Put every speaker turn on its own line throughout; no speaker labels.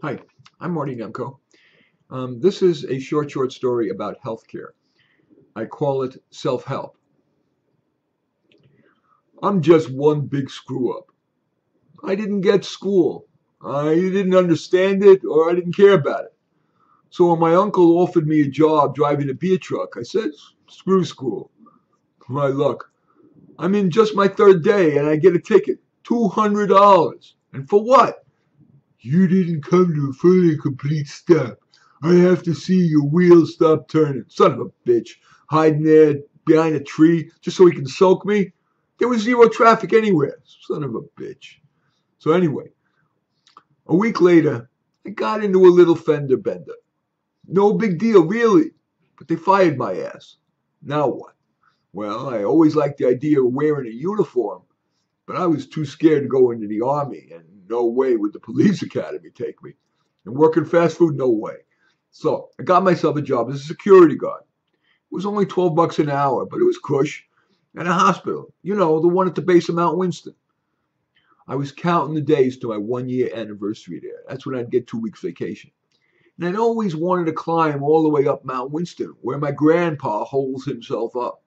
Hi, I'm Marty Nemko. This is a short story about healthcare. I call it self-help. I'm just one big screw up. I didn't get school. I didn't understand it or I didn't care about it. So when my uncle offered me a job driving a beer truck, I said, screw school. My luck. I'm in just my third day and I get a ticket. $200. And for what? You didn't come to a fully complete stop. I have to see your wheels stop turning. Son of a bitch. Hiding there behind a tree just so he can soak me. There was zero traffic anywhere. Son of a bitch. So anyway, a week later, I got into a little fender bender. No big deal, really. But they fired my ass. Now what? Well, I always liked the idea of wearing a uniform, but I was too scared to go into the army, and no way would the police academy take me. And working fast food, no way. So I got myself a job as a security guard. It was only $12 an hour, but it was cush. And a hospital, you know, the one at the base of Mount Winston. I was counting the days to my 1 year anniversary there. That's when I'd get 2 weeks vacation. And I'd always wanted to climb all the way up Mount Winston, where my grandpa holds himself up.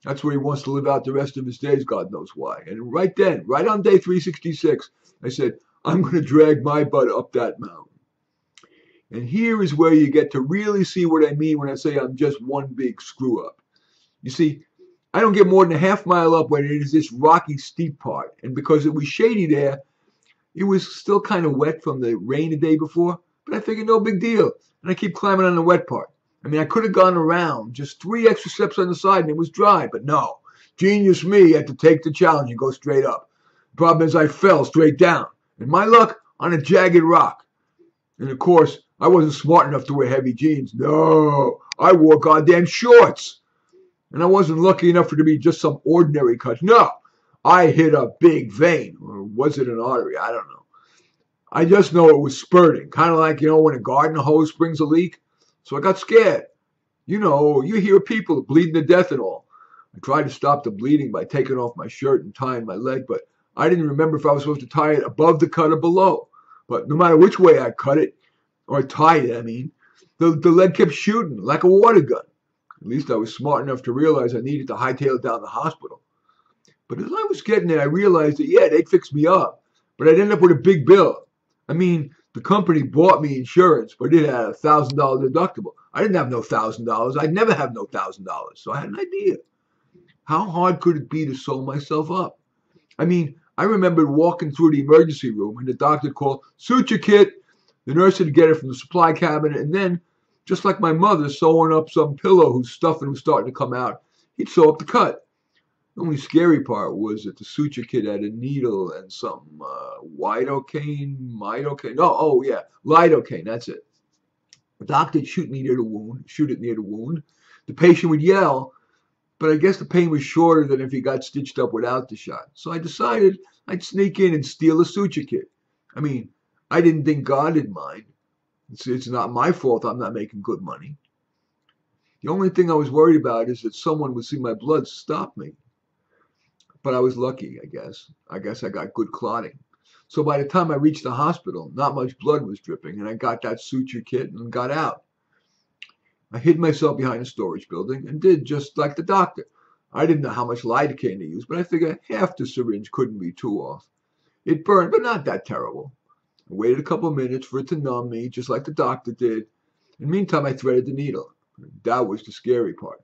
That's where he wants to live out the rest of his days, God knows why. And right then, right on day 366, I said, I'm going to drag my butt up that mountain. And here is where you get to really see what I mean when I say I'm just one big screw up. You see, I don't get more than a half mile up when it is this rocky, steep part. And because it was shady there, it was still kind of wet from the rain the day before. But I figured no big deal. And I keep climbing on the wet part. I mean, I could have gone around, just 3 extra steps on the side and it was dry. But no, genius me had to take the challenge and go straight up. The problem is I fell straight down. And my luck, on a jagged rock. And of course, I wasn't smart enough to wear heavy jeans. No, I wore goddamn shorts. And I wasn't lucky enough for it to be just some ordinary cut. No, I hit a big vein. Or was it an artery? I don't know. I just know it was spurting. Kind of like, you know, when a garden hose springs a leak. So I got scared. You know, you hear people bleeding to death and all. I tried to stop the bleeding by taking off my shirt and tying my leg, but I didn't remember if I was supposed to tie it above the cut or below. But no matter which way I cut it, or tied it, I mean, the leg kept shooting like a water gun. At least I was smart enough to realize I needed to hightail it down to the hospital. But as I was getting there, I realized that, yeah, they'd fix me up, but I'd end up with a big bill. I mean, the company bought me insurance, but it had a $1,000 deductible. I didn't have no $1,000. I'd never have no $1,000. So I had an idea. How hard could it be to sew myself up? I mean, I remembered walking through the emergency room and the doctor called, suture kit. The nurse would get it from the supply cabinet, and then, just like my mother sewing up some pillow whose stuffing was starting to come out, he'd sew up the cut. The only scary part was that the suture kit had a needle and some lidocaine, that's it. The doctor would shoot it near the wound. The patient would yell, but I guess the pain was shorter than if he got stitched up without the shot. So I decided I'd sneak in and steal a suture kit. I mean, I didn't think God would mind. It's not my fault I'm not making good money. The only thing I was worried about is that someone would see my blood stop me. But I was lucky, I guess. I guess I got good clotting. So by the time I reached the hospital, not much blood was dripping, and I got that suture kit and got out. I hid myself behind a storage building and did just like the doctor. I didn't know how much lidocaine to use, but I figured half the syringe couldn't be too off. It burned, but not that terrible. I waited a couple of minutes for it to numb me, just like the doctor did. In the meantime, I threaded the needle. That was the scary part.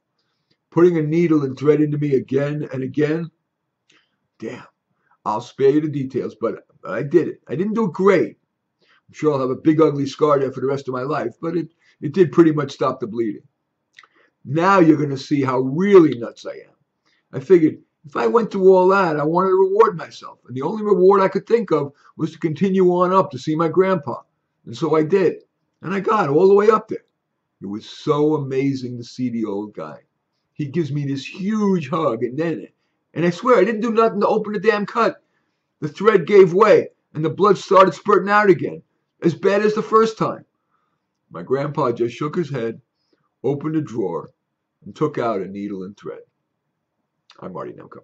Putting a needle and thread into me again and again. Damn. I'll spare you the details, but I did it. I didn't do it great. I'm sure I'll have a big ugly scar there for the rest of my life, but it did pretty much stop the bleeding. Now you're going to see how really nuts I am. I figured if I went through all that, I wanted to reward myself. And the only reward I could think of was to continue on up to see my grandpa. And so I did. And I got all the way up there. It was so amazing to see the old guy. He gives me this huge hug, and I swear I didn't do nothing to open the damn cut. The thread gave way, and the blood started spurting out again, as bad as the first time. My grandpa just shook his head, opened a drawer, and took out a needle and thread. I'm Marty Nemko.